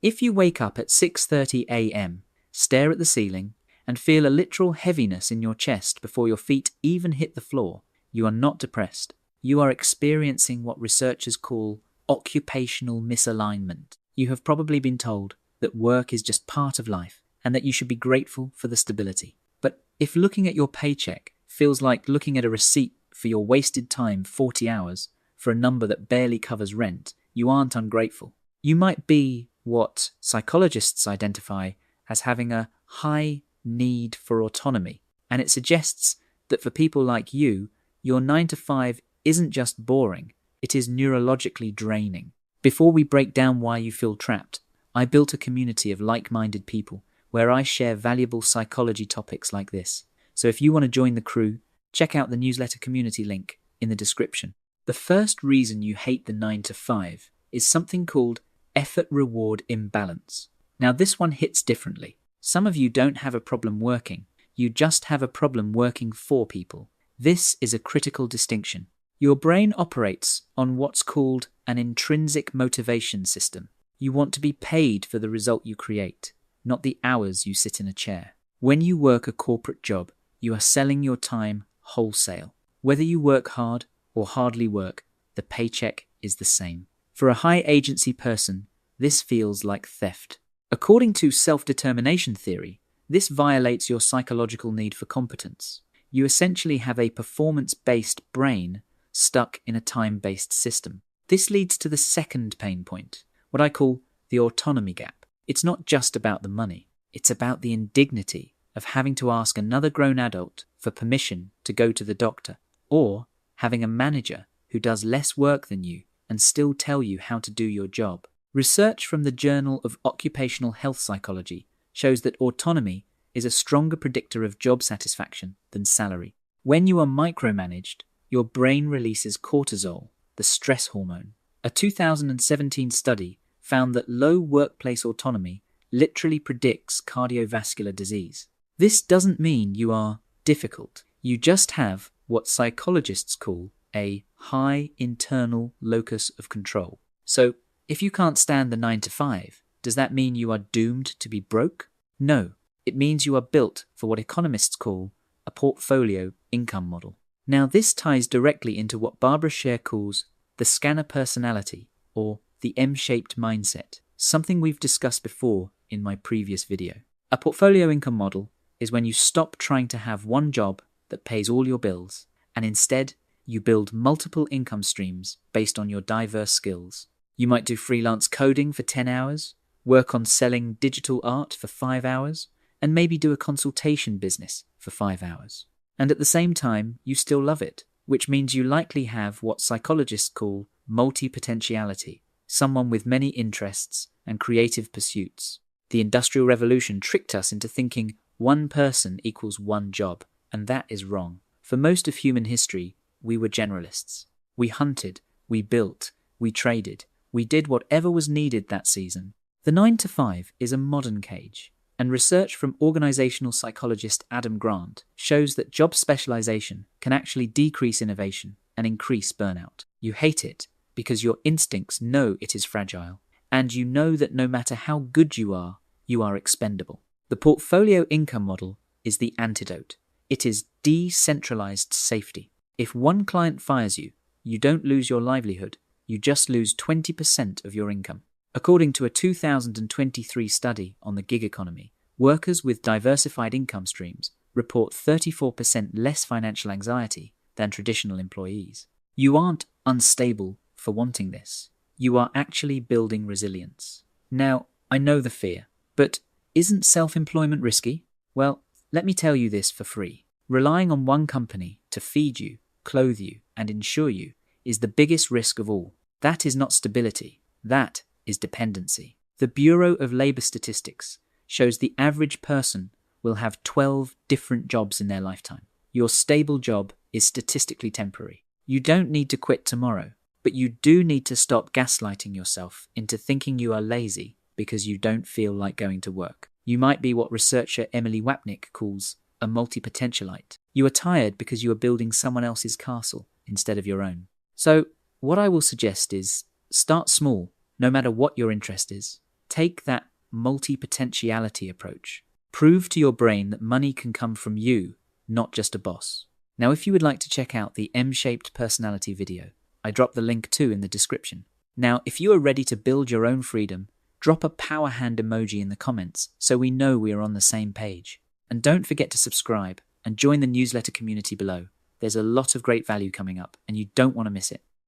If you wake up at 6:30 a.m., stare at the ceiling, and feel a literal heaviness in your chest before your feet even hit the floor, you are not depressed. You are experiencing what researchers call occupational misalignment. You have probably been told that work is just part of life and that you should be grateful for the stability. But if looking at your paycheck feels like looking at a receipt for your wasted time 40 hours for a number that barely covers rent, you aren't ungrateful. You might be what psychologists identify as having a high need for autonomy, and it suggests that for people like you, your 9 to 5 isn't just boring, it is neurologically draining. Before we break down why you feel trapped, I built a community of like-minded people where I share valuable psychology topics like this. So if you want to join the crew, check out the newsletter community link in the description. The first reason you hate the 9 to 5 is something called effort-reward imbalance. Now this one hits differently. Some of you don't have a problem working, you just have a problem working for people. This is a critical distinction. Your brain operates on what's called an intrinsic motivation system. You want to be paid for the result you create, not the hours you sit in a chair. When you work a corporate job, you are selling your time wholesale. Whether you work hard or hardly work, the paycheck is the same. For a high agency person, this feels like theft. According to self-determination theory, this violates your psychological need for competence. You essentially have a performance-based brain stuck in a time-based system. This leads to the second pain point, what I call the autonomy gap. It's not just about the money, it's about the indignity of having to ask another grown adult for permission to go to the doctor, or having a manager who does less work than you and still tell you how to do your job. Research from the Journal of Occupational Health Psychology shows that autonomy is a stronger predictor of job satisfaction than salary. When you are micromanaged, your brain releases cortisol, the stress hormone. A 2017 study found that low workplace autonomy literally predicts cardiovascular disease. This doesn't mean you are difficult. You just have what psychologists call a high internal locus of control. So, if you can't stand the 9 to 5, does that mean you are doomed to be broke? No, it means you are built for what economists call a portfolio income model. Now this ties directly into what Barbara Scher calls the scanner personality, or the M-shaped mindset, something we've discussed before in my previous video. A portfolio income model is when you stop trying to have one job that pays all your bills, and instead you build multiple income streams based on your diverse skills. You might do freelance coding for 10 hours, work on selling digital art for 5 hours, and maybe do a consultation business for 5 hours. And at the same time, you still love it, which means you likely have what psychologists call multipotentiality, someone with many interests and creative pursuits. The Industrial Revolution tricked us into thinking one person equals one job, and that is wrong. For most of human history, we were generalists. We hunted, we built, we traded, we did whatever was needed that season. The 9 to 5 is a modern cage, and research from organizational psychologist Adam Grant shows that job specialization can actually decrease innovation and increase burnout. You hate it because your instincts know it is fragile, and you know that no matter how good you are expendable. The portfolio income model is the antidote. It is decentralized safety. If one client fires you, you don't lose your livelihood, you just lose 20% of your income. According to a 2023 study on the gig economy, workers with diversified income streams report 34% less financial anxiety than traditional employees. You aren't unstable for wanting this. You are actually building resilience. Now, I know the fear, but isn't self-employment risky? Well, let me tell you this for free. Relying on one company to feed you, clothe you, and insure you is the biggest risk of all. That is not stability. That is dependency. The Bureau of Labor Statistics shows the average person will have 12 different jobs in their lifetime. Your stable job is statistically temporary. You don't need to quit tomorrow, but you do need to stop gaslighting yourself into thinking you are lazy because you don't feel like going to work. You might be what researcher Emily Wapnick calls a multipotentialite. You are tired because you are building someone else's castle instead of your own. So, what I will suggest is start small, no matter what your interest is. Take that multipotentiality approach. Prove to your brain that money can come from you, not just a boss. Now, if you would like to check out the M-shaped personality video, I dropped the link too in the description. Now, if you are ready to build your own freedom, drop a power hand emoji in the comments so we know we are on the same page. And don't forget to subscribe and join the newsletter community below. There's a lot of great value coming up and you don't want to miss it.